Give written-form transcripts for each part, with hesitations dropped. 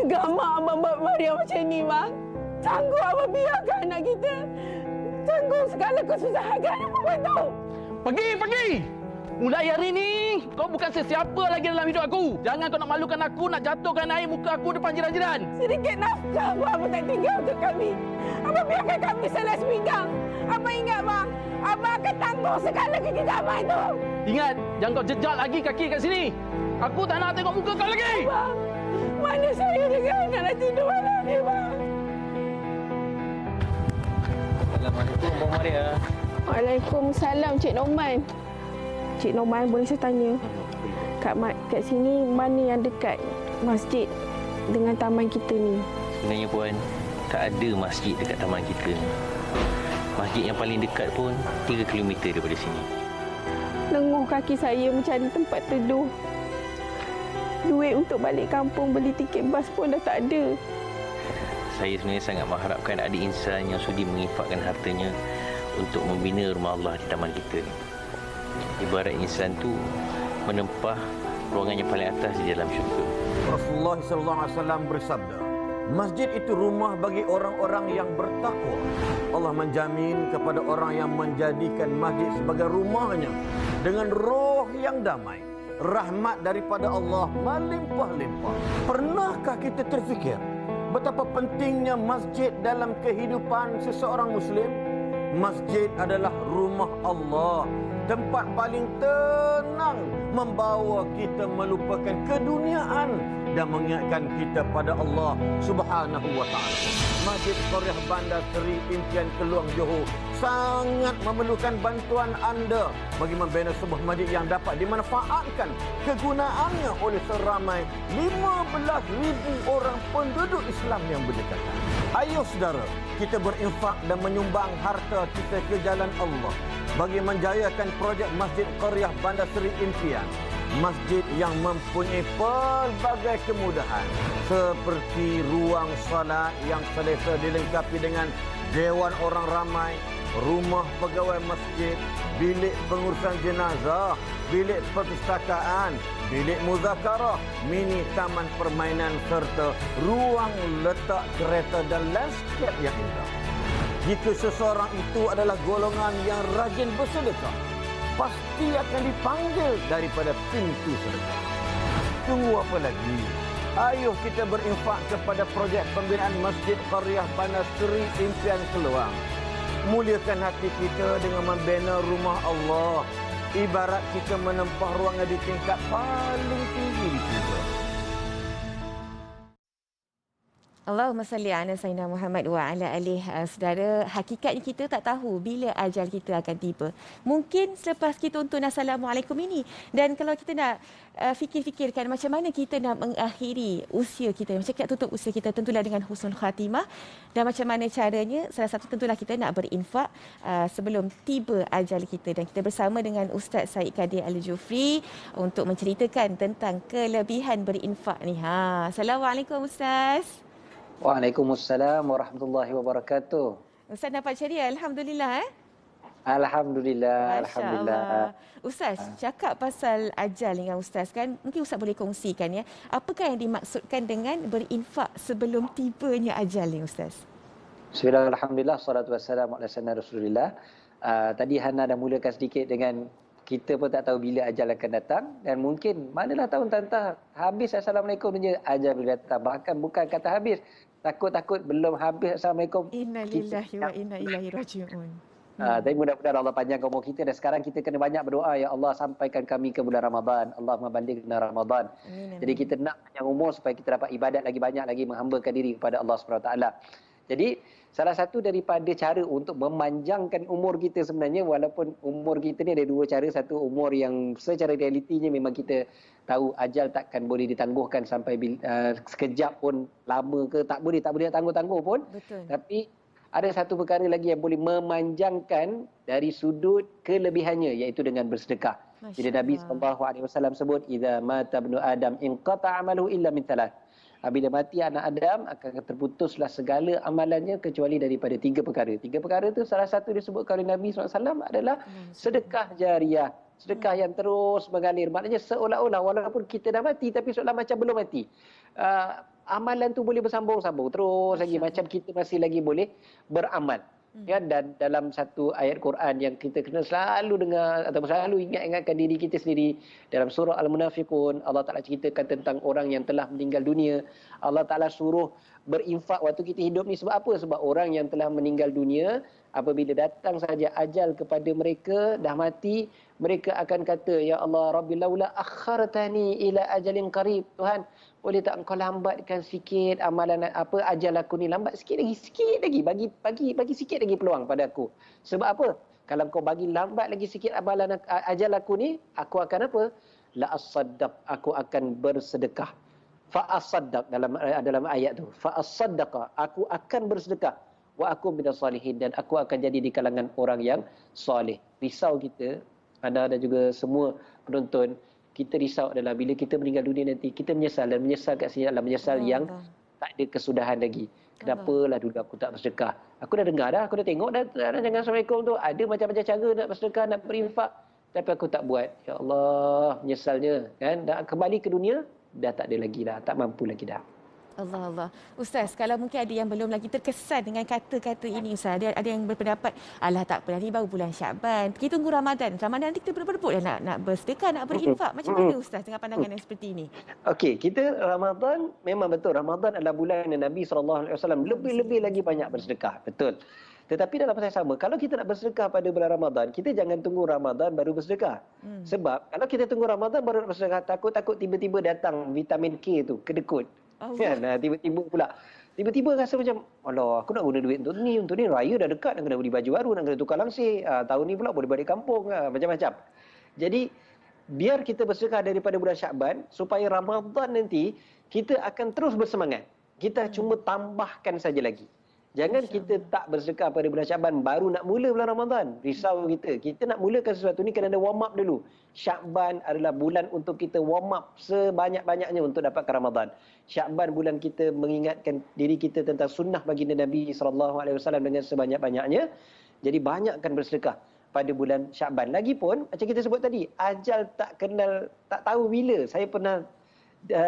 Tega mak abang buat Maria macam ni, bang. Sanggup abang biarkan anak kita. Tanggung segala kesusahan kan abang tahu. Pergi! Mulai hari ni, kau bukan sesiapa lagi dalam hidup aku. Jangan kau nak malukan aku, nak jatuhkan air muka aku depan jiran-jiran. Sedikit nafkah pun abang tak tinggal untuk kami. Abang biarkan kami selas pinggang. Abang ingat, bang, abang akan tanggung segala kekejaman itu. Ingat, jangan kau jejak lagi kaki kat sini. Aku tak nak tengok muka kau lagi. Bang, mana saya dengan anak nak tidur malam ni, bang? Assalamualaikum, Abang Maria. Waalaikumsalam, Cik Norman. Cik Norman, boleh saya tanya? Kat sini, mana yang dekat masjid dengan taman kita ni? Sebenarnya Puan, tak ada masjid dekat taman kita. Masjid yang paling dekat pun 3 km daripada sini. Lenguh kaki saya mencari tempat teduh. Duit untuk balik kampung beli tiket bas pun dah tak ada. Saya sebenarnya sangat mengharapkan ada insan yang sudi menginfakkan hartanya untuk membina rumah Allah di taman kita ni. Ibarat insan tu menempah ruangan yang paling atas di dalam syurga. Rasulullah SAW bersabda, masjid itu rumah bagi orang-orang yang bertakwa. Allah menjamin kepada orang yang menjadikan masjid sebagai rumahnya dengan roh yang damai. Rahmat daripada Allah melimpah-limpah. Pernahkah kita terfikir betapa pentingnya masjid dalam kehidupan seseorang Muslim? Masjid adalah rumah Allah, tempat paling tenang, membawa kita melupakan keduniaan dan mengingatkan kita pada Allah Subhanahu wa taala. Masjid Qaryah Bandar Seri Impian Keluang Johor sangat memerlukan bantuan anda bagi membina sebuah masjid yang dapat dimanfaatkan kegunaannya oleh seramai 15,000 orang penduduk Islam yang berdekatan. Ayo saudara, kita berinfak dan menyumbang harta kita ke jalan Allah bagi menjayakan projek Masjid Qaryah Bandar Seri Impian. Masjid yang mempunyai pelbagai kemudahan seperti ruang salat yang selesa dilengkapi dengan dewan orang ramai, rumah pegawai masjid, bilik pengurusan jenazah, bilik perpustakaan, bilik muzakarah, mini taman permainan serta ruang letak kereta dan landscape yang indah. Jika seseorang itu adalah golongan yang rajin bersedekah, pasti akan dipanggil daripada pintu sedekah. Tunggu apa lagi? Ayuh kita berinfak kepada projek pembinaan Masjid Qaryah Bandar Seri Impian Keluang. Muliakan hati kita dengan membina rumah Allah. Ibarat kita menempah ruangan di tingkat paling tinggi di syurga. Allahumma salli ala Sayyidina Muhammad wa ala alihi. Saudara, hakikatnya kita tak tahu bila ajal kita akan tiba. Mungkin selepas kita tuntun Assalamualaikum ini. Dan kalau kita nak fikir-fikirkan macam mana kita nak mengakhiri usia kita, macam kita tutup usia kita, tentulah dengan husnul khatimah. Dan macam mana caranya, salah satu tentulah kita nak berinfak sebelum tiba ajal kita. Dan kita bersama dengan Ustaz Said Kadir Al-Jufri untuk menceritakan tentang kelebihan berinfak ni. Assalamualaikum Ustaz. Waalaikumsalam warahmatullahi wabarakatuh. Ustaz dapat ceria, alhamdulillah. Alhamdulillah, Masya alhamdulillah. Allah. Ustaz, cakap pasal ajal dengan Ustaz kan, mungkin Ustaz boleh kongsikan ya. Apakah yang dimaksudkan dengan berinfak sebelum tibanya ajal ni Ustaz? Bismillah, alhamdulillah, salatu wassalamu ala sayyidina Rasulillah. Tadi Hana dah mulakan sedikit dengan kita pun tak tahu bila ajal akan datang dan mungkin manalah tahun tantah habis Assalamualaikum je ajal bila datang. Bahkan bukan kata habis, takut-takut belum habis Assalamualaikum. Innalillahi wa inna ilaihi raji'un. Tapi mudah-mudahan Allah panjangkan umur kita dan sekarang kita kena banyak berdoa, ya Allah sampaikan kami ke bulan Ramadan. Allahumma ballighna Ramadan. Jadi kita nak panjang umur supaya kita dapat ibadat lagi banyak lagi, menghambakan diri kepada Allah Subhanahu Wa Taala. Jadi salah satu daripada cara untuk memanjangkan umur kita sebenarnya, walaupun umur kita ni ada dua cara. Satu, umur yang secara realitinya memang kita tahu ajal takkan boleh ditangguhkan sampai sekejap pun, lama ke tak boleh nak tangguh-tangguh pun. Betul. Tapi ada satu perkara lagi yang boleh memanjangkan dari sudut kelebihannya, iaitu dengan bersedekah. Jadi Nabi SAW sebut, "Idza mata ibnu Adam inqata 'amaluhu illa min thalath." Bila mati anak Adam, akan terputuslah segala amalannya kecuali daripada tiga perkara. Tiga perkara itu salah satu disebutkan oleh Nabi SAW adalah sedekah jariah. Sedekah yang terus mengalir. Maknanya seolah-olah walaupun kita dah mati tapi seolah macam belum mati. amalan tu boleh bersambung-sambung terus lagi macam kita masih lagi boleh beramal. Ya, dan dalam satu ayat Quran yang kita kena selalu dengar atau selalu ingatkan diri kita sendiri, dalam surah Al-Munafiqun, Allah Ta'ala ceritakan tentang orang yang telah meninggal dunia. Allah Ta'ala suruh berinfak waktu kita hidup ni sebab apa? Sebab orang yang telah meninggal dunia, apabila datang saja ajal kepada mereka, dah mati, mereka akan kata, ya Allah, Rabbi laula akhartani ila ajalin qarib. Tuhan, boleh tak engkau lambatkan sikit amalan ajal aku ni, lambat sikit lagi, bagi sikit lagi peluang pada aku. Sebab apa? Kalau kau bagi lambat lagi sikit amalan ajal aku ni, aku akan apa? La as-saddaq, aku akan bersedekah. Fa as-saddaq dalam ayat tu. Fa as-saddaqa, aku akan bersedekah. Wa aku minas salihin, dan aku akan jadi di kalangan orang yang soleh. Risau kita, anda dan juga semua penonton, kita risau adalah bila kita meninggal dunia nanti, kita menyesal, dan menyesal kat sini adalah menyesal yang tak ada kesudahan lagi. Kenapalah dulu aku tak bersedekah? Aku dah dengar dah, aku dah tengok dah jangan Assalamualaikum tu, ada macam-macam cara nak bersedekah, nak berinfak, tapi aku tak buat. Ya Allah, menyesalnya kan. Dah kembali ke dunia, dah tak ada lagi dah, tak mampu lagi dah. Allah. Ustaz, kalau mungkin ada yang belum lagi terkesan dengan kata-kata ini, Ustaz, ada yang berpendapat, alah tak apa, ni baru bulan Syakban, kita tunggu Ramadan nanti kita berebut dah nak bersedekah, nak berinfak. Macam mana Ustaz dengan pandangan yang seperti ini? Okey, kita Ramadan, memang betul, Ramadan adalah bulan yang Nabi SAW lebih-lebih lagi banyak bersedekah, betul. Tetapi dalam masa yang sama, kalau kita nak bersedekah pada bulan Ramadan, kita jangan tunggu Ramadan baru bersedekah. Sebab kalau kita tunggu Ramadan baru nak bersedekah, takut-takut tiba-tiba datang vitamin K tu, kedekut. Kan? Tiba-tiba pula. Tiba-tiba rasa macam, alah, aku nak guna duit untuk ni raya dah dekat, nak kena beli baju baru, nak kena tukar langsir. Tahun ni pula boleh balik kampung, macam-macam. Jadi, biar kita bersedekah daripada bulan Syakban, supaya Ramadan nanti, kita akan terus bersemangat. Kita cuma tambahkan saja lagi. Jangan kita tak bersedekah pada bulan Syakban, baru nak mula bulan Ramadan. Risau kita. Kita nak mulakan sesuatu ni, kena ada warm up dulu. Syakban adalah bulan untuk kita warm up sebanyak-banyaknya untuk dapatkan Ramadan. Syakban bulan kita mengingatkan diri kita tentang sunnah baginda Nabi SAW dengan sebanyak-banyaknya. Jadi banyakkan bersedekah pada bulan Syakban. Lagipun, macam kita sebut tadi, ajal tak kenal, tak tahu bila. Saya pernah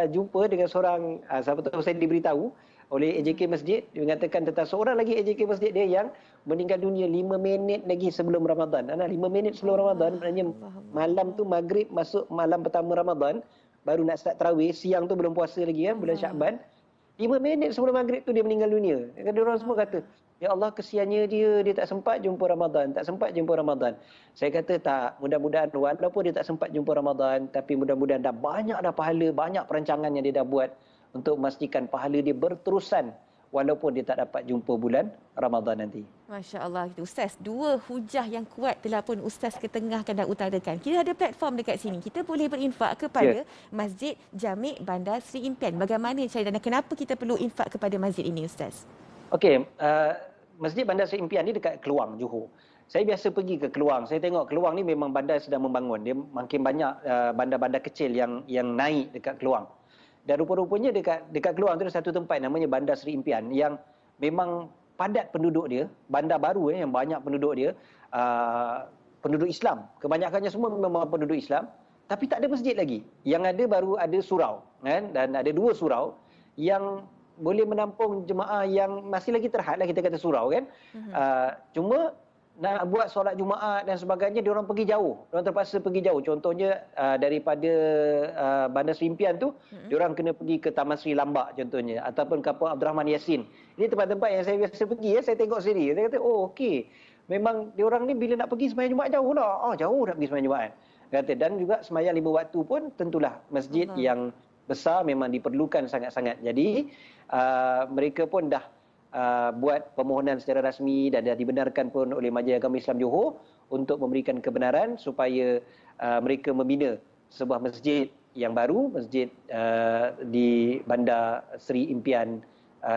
jumpa dengan seorang, siapa tahu saya diberitahu oleh AJK Masjid, dia mengatakan tentang seorang lagi AJK Masjid dia yang meninggal dunia 5 minit lagi sebelum Ramadan. 5 minit sebelum Ramadan, maknanya malam tu maghrib masuk malam pertama Ramadan, baru nak start tarawih, siang tu belum puasa lagi bulan Syakban. 5 minit sebelum maghrib tu dia meninggal dunia. Dia orang semua kata, ya Allah, kesiannya dia tak sempat jumpa Ramadan, tak sempat jumpa Ramadan. Saya kata tak, mudah-mudahan walaupun dia tak sempat jumpa Ramadan, tapi mudah-mudahan dah banyak dah pahala, banyak perancangan yang dia dah buat untuk memastikan pahala dia berterusan walaupun dia tak dapat jumpa bulan Ramadan nanti. Masya Allah, Ustaz, dua hujah yang kuat telah pun Ustaz ketengahkan dan utarakan. Kita ada platform dekat sini. Kita boleh berinfak kepada Masjid Jami' Bandar Seri Impian. Bagaimana cara dan kenapa kita perlu infak kepada masjid ini, Ustaz? Okey, Masjid Bandar Seri Impian ni dekat Keluang, Johor. Saya biasa pergi ke Keluang. Saya tengok Keluang ni memang bandar sedang membangun. Dia makin banyak bandar-bandar kecil yang naik dekat Keluang. Dan rupa-rupanya dekat Keluang tu ada satu tempat namanya Bandar Seri Impian yang memang padat penduduk dia, bandar baru yang banyak penduduk dia, penduduk Islam. Kebanyakannya semua memang penduduk Islam, tapi tak ada masjid lagi. Yang ada baru ada surau, kan? Dan ada 2 surau yang boleh menampung jemaah yang masih lagi terhad lah, kita kata surau, kan? Cuma nak buat solat Jumaat dan sebagainya, diorang pergi jauh. Diorang terpaksa pergi jauh. Contohnya daripada Bandar Seri Impian tu, diorang kena pergi ke Taman Seri Lambak contohnya, ataupun Kampung Abdul Rahman Yassin. Ini tempat-tempat yang saya biasa pergi, saya tengok sendiri. Saya kata, oh okey. Memang diorang ni bila nak pergi sembahyang Jumaat jauh lah. Jauh nak pergi sembahyang Jumaat. Kata, dan juga sembahyang 5 waktu pun tentulah masjid yang besar memang diperlukan sangat-sangat. Jadi mereka pun dah buat permohonan secara rasmi dan dah dibenarkan pun oleh Majlis Agama Islam Johor untuk memberikan kebenaran supaya mereka membina sebuah masjid yang baru, masjid di Bandar Seri Impian,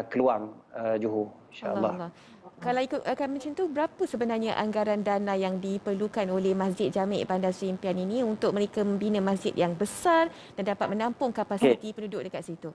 Keluang, Johor, insya-Allah. Kalau ikutkan macam tu, berapa sebenarnya anggaran dana yang diperlukan oleh Masjid Jami' Bandar Seri Impian ini untuk mereka membina masjid yang besar dan dapat menampung kapasiti penduduk dekat situ?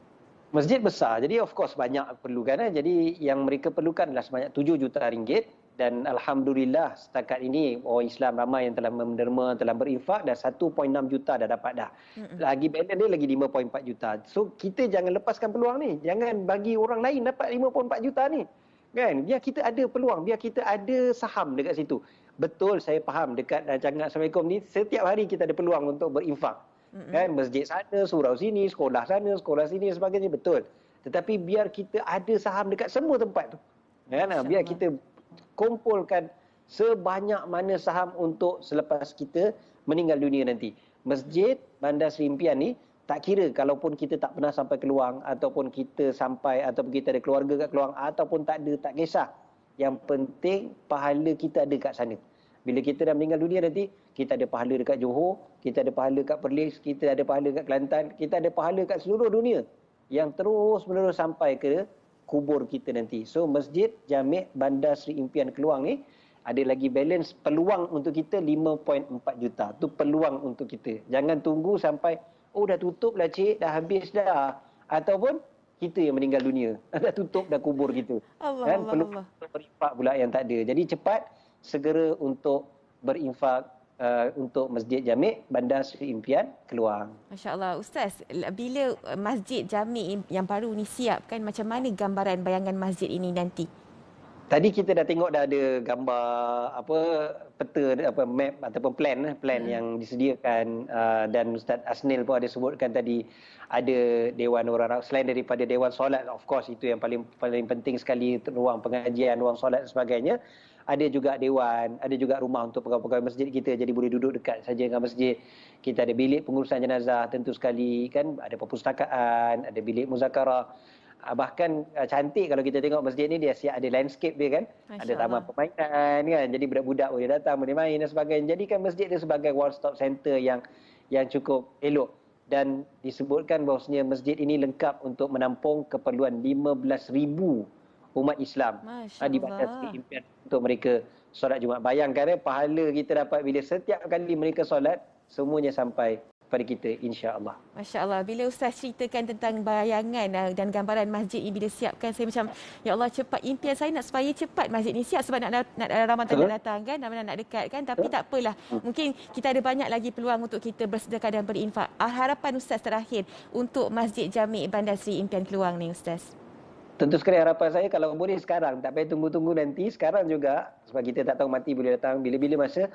Masjid besar, jadi of course banyak perlukan. Jadi yang mereka perlukan adalah sebanyak 7 juta ringgit Dan alhamdulillah setakat ini orang Islam ramai yang telah menderma, telah berinfak, dan 1.6 juta dah dapat dah. Lagi balance dia lagi 5.4 juta. So kita jangan lepaskan peluang ni. Jangan bagi orang lain dapat 5.4 juta ni. Kan? Biar kita ada peluang, biar kita ada saham dekat situ. Betul, saya faham dekat rancangan Assalamualaikum ni setiap hari kita ada peluang untuk berinfak. Kan, masjid sana, surau sini, sekolah sana, sekolah sini sebagainya, betul. Tetapi biar kita ada saham dekat semua tempat tu. Kan? Biar kita kumpulkan sebanyak mana saham untuk selepas kita meninggal dunia nanti. Masjid Bandar Seri Impian ni, tak kira kalaupun kita tak pernah sampai Keluang, ataupun kita sampai, ataupun kita ada keluarga kat Keluang, ataupun tak ada, tak kisah. Yang penting pahala kita ada kat sana. Bila kita dah meninggal dunia nanti, kita ada pahala dekat Johor, kita ada pahala kat Perlis, kita ada pahala kat Kelantan, kita ada pahala kat seluruh dunia yang terus menerus sampai ke kubur kita nanti. So Masjid Jami' Bandar Seri Impian Keluang ni ada lagi balance peluang untuk kita 5.4 juta. Tu peluang untuk kita. Jangan tunggu sampai dah tutup lah cik, dah habis dah. Ataupun kita yang meninggal dunia. Dah tutup dah kubur kita. Kan peluang berinfak pula yang tak ada. Jadi cepat segera untuk berinfak untuk Masjid Jami' Bandar Seri Impian Keluang. Masya Allah. Ustaz, bila Masjid Jami' yang baru ni siap kan, macam mana gambaran bayangan masjid ini nanti? Tadi kita dah tengok dah ada gambar peta map ataupun plan yang disediakan, dan Ustaz Asnil pun ada sebutkan tadi ada dewan orang Arab selain daripada dewan solat, of course itu yang paling penting sekali, ruang pengajian, ruang solat dan sebagainya. Ada juga dewan, ada juga rumah untuk pegawai-pegawai masjid kita, jadi boleh duduk dekat saja dengan masjid. Kita ada bilik pengurusan jenazah tentu sekali kan, ada perpustakaan, ada bilik muzakarah. Bahkan cantik kalau kita tengok masjid ni, dia siap ada landscape dia kan. Ada taman permainan kan. Jadi budak-budak boleh datang, boleh main dan sebagainya. Jadikan masjid dia sebagai one stop center yang cukup elok. Dan disebutkan bahawasanya masjid ini lengkap untuk menampung keperluan 15,000 umat Islam di Bandar Seri Impian untuk mereka solat Jumaat. Bayangkan pahala kita dapat bila setiap kali mereka solat, semuanya sampai kepada kita insya-Allah. Masya-Allah. Bila Ustaz ceritakan tentang bayangan dan gambaran masjid ini bila siapkan, saya macam ya Allah, cepat impian saya nak supaya cepat masjid ini siap, sebab nak Ramadan dah datang kan, nak dekat kan, tapi tak apalah. Mungkin kita ada banyak lagi peluang untuk kita bersedekah dan berinfak. Harapan Ustaz terakhir untuk Masjid Jami' Bandar Seri Impian Keluang ni Ustaz. Tentu sekali harapan saya kalau boleh sekarang, tak payah tunggu-tunggu nanti, sekarang juga, sebab kita tak tahu mati boleh datang bila-bila masa.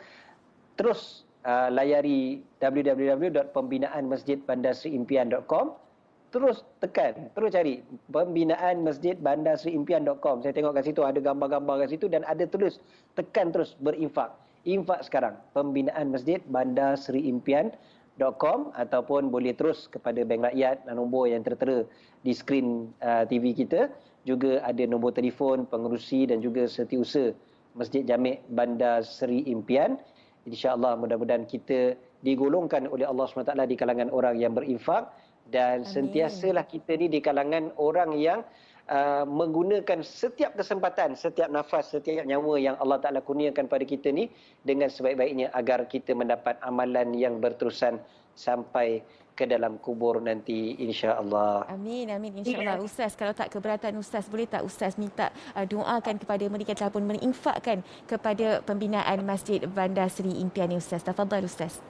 Terus layari www.pembinaanmasjidbandarseriimpian.com, terus tekan, terus cari pembinaanmasjidbandarseriimpian.com. Saya tengok kat situ ada gambar-gambar kat situ dan ada tulis, tekan terus berinfak. Infak sekarang, pembinaanmasjidbandarseriimpian.com, ataupun boleh terus kepada Bank Rakyat, nombor yang tertera di skrin TV kita. Juga ada nombor telefon pengerusi dan juga setiausaha Masjid Jami' Bandar Seri Impian. InsyaAllah mudah-mudahan kita digolongkan oleh Allah SWT di kalangan orang yang berinfak, dan sentiasalah kita ni di kalangan orang yang menggunakan setiap kesempatan, setiap nafas, setiap nyawa yang Allah Ta'ala kurniakan pada kita ni dengan sebaik-baiknya, agar kita mendapat amalan yang berterusan sampai ke dalam kubur nanti insya-Allah. Amin, amin insya-Allah. Ustaz, kalau tak keberatan Ustaz, boleh tak Ustaz minta doakan kepada mereka telah pun menginfakkan kepada pembinaan Masjid Bandar Seri Impian ni Ustaz. Tafadhal Ustaz.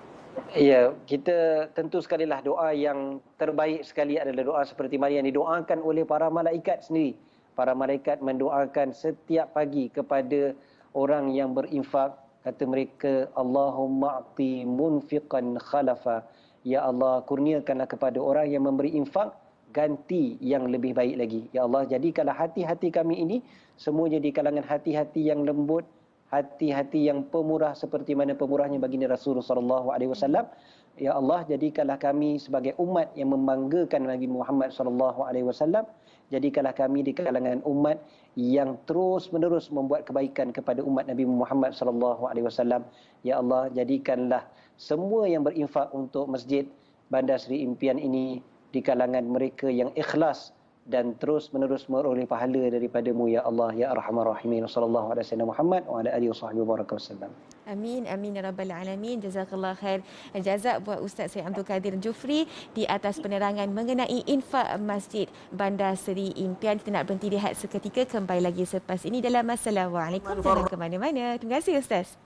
Ya, kita tentu sekali lah doa yang terbaik sekali adalah doa seperti mana yang didoakan oleh para malaikat sendiri. Para malaikat mendoakan setiap pagi kepada orang yang berinfak. Kata mereka, Allahumma a'ti munfiqan khalafa. Ya Allah, kurniakanlah kepada orang yang memberi infak ganti yang lebih baik lagi. Ya Allah, jadikanlah hati-hati kami ini semuanya di kalangan hati-hati yang lembut, hati-hati yang pemurah seperti mana pemurahnya baginda Rasulullah SAW. Ya Allah, jadikanlah kami sebagai umat yang membanggakan Nabi Muhammad SAW. Jadikanlah kami di kalangan umat yang terus-menerus membuat kebaikan kepada umat Nabi Muhammad SAW. Ya Allah, jadikanlah semua yang berinfak untuk Masjid Bandar Seri Impian ini di kalangan mereka yang ikhlas dan terus-menerus meroleh pahala daripada-Mu ya Allah ya Arhamar Rahimin. Sallallahu alaihi wasallam Muhammad wa ala alihi wasallam. Amin, amin ya rabbal alamin. Jazakallah khair. Jazak buat Ustaz Syed Abdul Kadir Jufri di atas penerangan mengenai infak Masjid Bandar Seri Impian. Kita nak berhenti lihat seketika, kembali lagi selepas ini dalam Assalamualaikum. Jangan ke mana-mana. Terima kasih Ustaz.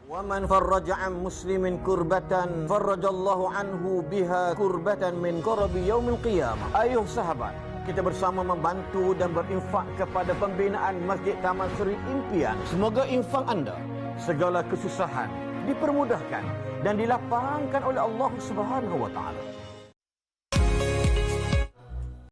وَمَنْ فَرَّجَ عَنْ مُسْلِمٍ كُرْبَةً فَرَّجَ اللَّهُ عَنْهُ بِهَا كُرْبَةً مِنْ كُرَبِ يَوْمِ الْقِيَامَةِ. Ayuh sahabat, kita bersama membantu dan berinfak kepada pembinaan Masjid Taman Seri Impian. Semoga infak anda, segala kesusahan dipermudahkan dan dilapangkan oleh Allah Subhanahu wa taala.